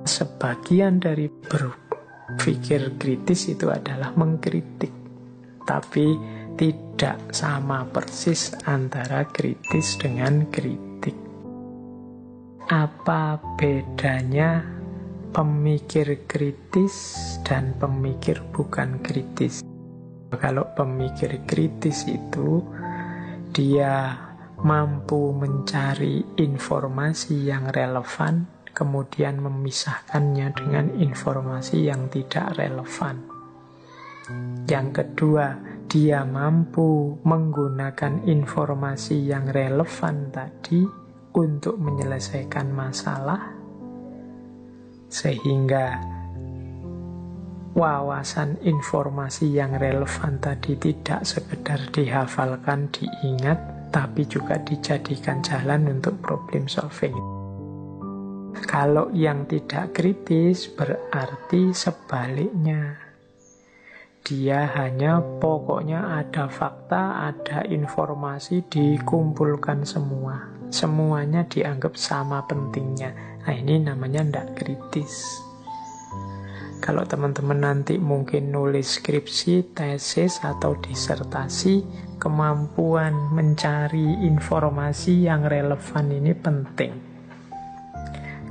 Sebagian dari berpikir kritis itu adalah mengkritik, tapi tidak sama persis antara kritis dengan kritik. Apa bedanya pemikir kritis dan pemikir bukan kritis? Kalau pemikir kritis itu dia mampu mencari informasi yang relevan, kemudian memisahkannya dengan informasi yang tidak relevan. Yang kedua, dia mampu menggunakan informasi yang relevan tadi untuk menyelesaikan masalah, sehingga wawasan informasi yang relevan tadi tidak sekedar dihafalkan, diingat, tapi juga dijadikan jalan untuk problem solving. Kalau yang tidak kritis berarti sebaliknya. Dia hanya pokoknya ada fakta, ada informasi, dikumpulkan semua. Semuanya dianggap sama pentingnya. Nah, ini namanya tidak kritis. Kalau teman-teman nanti mungkin nulis skripsi, tesis, atau disertasi, kemampuan mencari informasi yang relevan ini penting.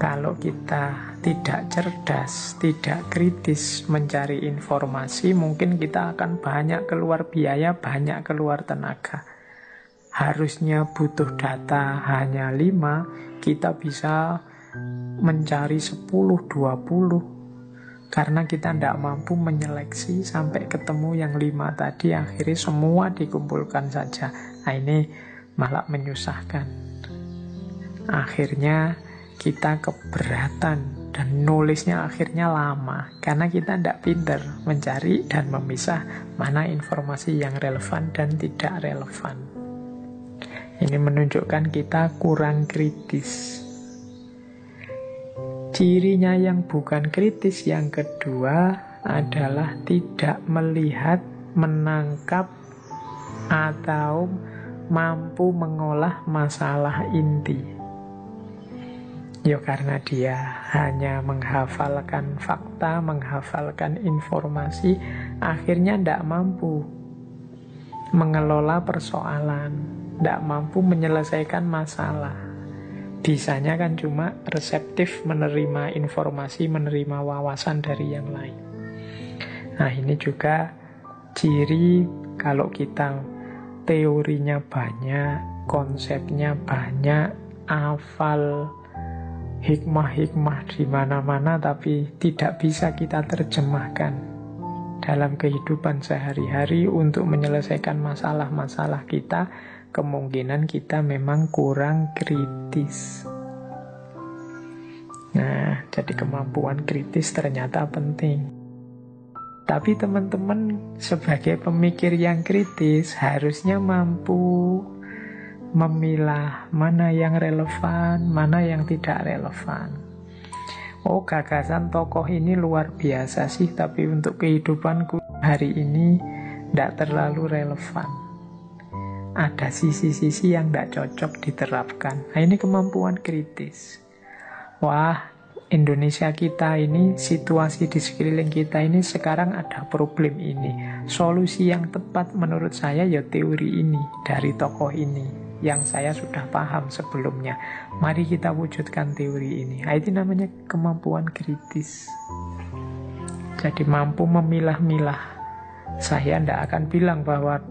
Kalau kita tidak cerdas, tidak kritis mencari informasi, mungkin kita akan banyak keluar biaya, banyak keluar tenaga. Harusnya butuh data hanya 5, kita bisa mencari 10, 20. Karena kita tidak mampu menyeleksi sampai ketemu yang 5 tadi, akhirnya semua dikumpulkan saja. Nah, ini malah menyusahkan. Akhirnya kita keberatan dan nulisnya akhirnya lama karena kita tidak pintar mencari dan memisah mana informasi yang relevan dan tidak relevan. Ini menunjukkan kita kurang kritis. Cirinya yang bukan kritis yang kedua adalah tidak melihat, menangkap, atau mampu mengolah masalah inti. Ya karena dia hanya menghafalkan fakta, menghafalkan informasi, akhirnya tidak mampu mengelola persoalan, tidak mampu menyelesaikan masalah. Bisanya kan cuma reseptif, menerima informasi, menerima wawasan dari yang lain. Nah, ini juga ciri kalau kita teorinya banyak, konsepnya banyak, hafal hikmah-hikmah di mana-mana, tapi tidak bisa kita terjemahkan dalam kehidupan sehari-hari untuk menyelesaikan masalah-masalah kita, kemungkinan kita memang kurang kritis. Nah, jadi kemampuan kritis ternyata penting. Tapi teman-teman sebagai pemikir yang kritis harusnya mampu memilah mana yang relevan, mana yang tidak relevan. Oh, gagasan tokoh ini luar biasa sih, tapi untuk kehidupanku hari ini tidak terlalu relevan. Ada sisi-sisi yang tidak cocok diterapkan. Nah, ini kemampuan kritis. Wah, Indonesia kita ini, situasi di sekeliling kita ini sekarang ada problem ini. Solusi yang tepat menurut saya ya teori ini, dari tokoh ini, yang saya sudah paham sebelumnya. Mari kita wujudkan teori ini. Nah, itu namanya kemampuan kritis. Jadi mampu memilah-milah. Saya tidak akan bilang bahwa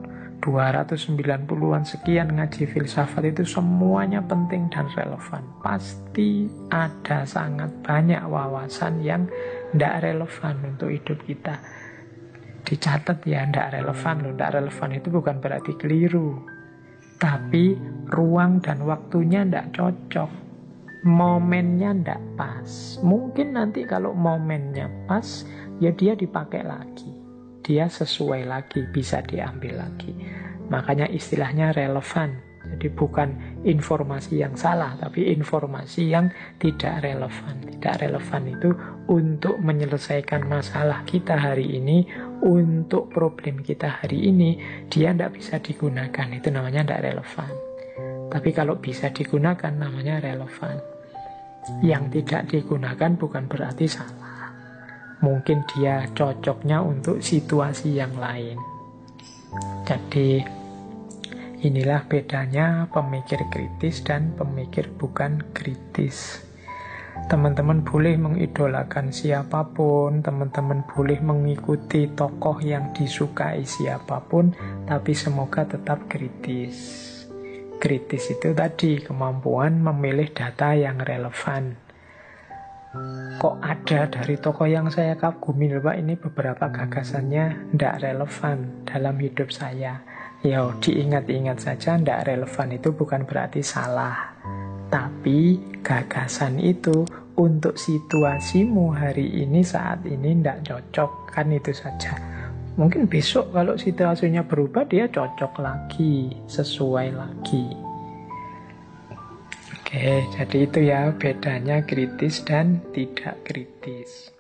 290-an sekian ngaji filsafat itu semuanya penting dan relevan. Pasti ada sangat banyak wawasan yang tidak relevan untuk hidup kita. Dicatat ya, tidak relevan loh. Tidak relevan itu bukan berarti keliru, tapi ruang dan waktunya tidak cocok, momennya tidak pas. Mungkin nanti kalau momennya pas, ya dia dipakai lagi, dia sesuai lagi, bisa diambil lagi. Makanya istilahnya relevan. Jadi bukan informasi yang salah, tapi informasi yang tidak relevan. Tidak relevan itu untuk menyelesaikan masalah kita hari ini, untuk problem kita hari ini, dia tidak bisa digunakan. Itu namanya tidak relevan. Tapi kalau bisa digunakan, namanya relevan. Yang tidak digunakan bukan berarti salah. Mungkin dia cocoknya untuk situasi yang lain. Jadi inilah bedanya pemikir kritis dan pemikir bukan kritis. Teman-teman boleh mengidolakan siapapun, teman-teman boleh mengikuti tokoh yang disukai siapapun, tapi semoga tetap kritis. Kritis itu tadi kemampuan memilih data yang relevan. Kok ada dari tokoh yang saya kagumi, Pak, ini beberapa gagasannya tidak relevan dalam hidup saya. Ya, diingat-ingat saja, tidak relevan itu bukan berarti salah. Tapi gagasan itu untuk situasimu hari ini, saat ini tidak cocok, kan itu saja. Mungkin besok kalau situasinya berubah, dia cocok lagi, sesuai lagi. Oke, jadi itu ya bedanya kritis dan tidak kritis.